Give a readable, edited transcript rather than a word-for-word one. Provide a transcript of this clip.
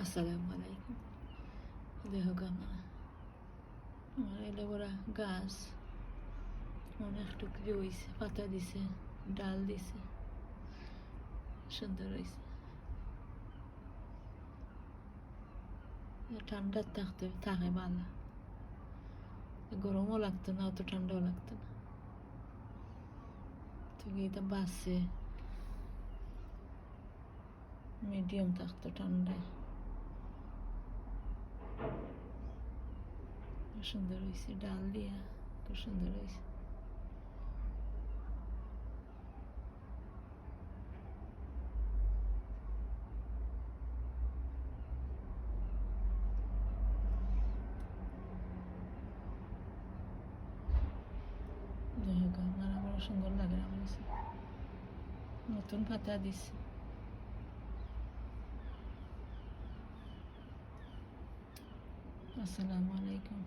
আসসালামু আলাইকুম। দেখো আমার এলে বড়া গাছ অনেক টুকরি হয়েছে, পাতা দিছে, ডাল দিছে, সুন্দর হয়েছে। ঠান্ডা থাকে ভালো, গরমও লাগতো না, অত ঠান্ডাও লাগতো না। তুমি এটা বাসে মিডিয়াম থাকতো ঠান্ডা। সুন্দর হয়েছে, ডাল দিয়া খুব সুন্দর হয়েছে। আমার আবার সুন্দর লাগে আমার কাছে। নতুন পাতা দিছে। আসসালামু আলাইকুম।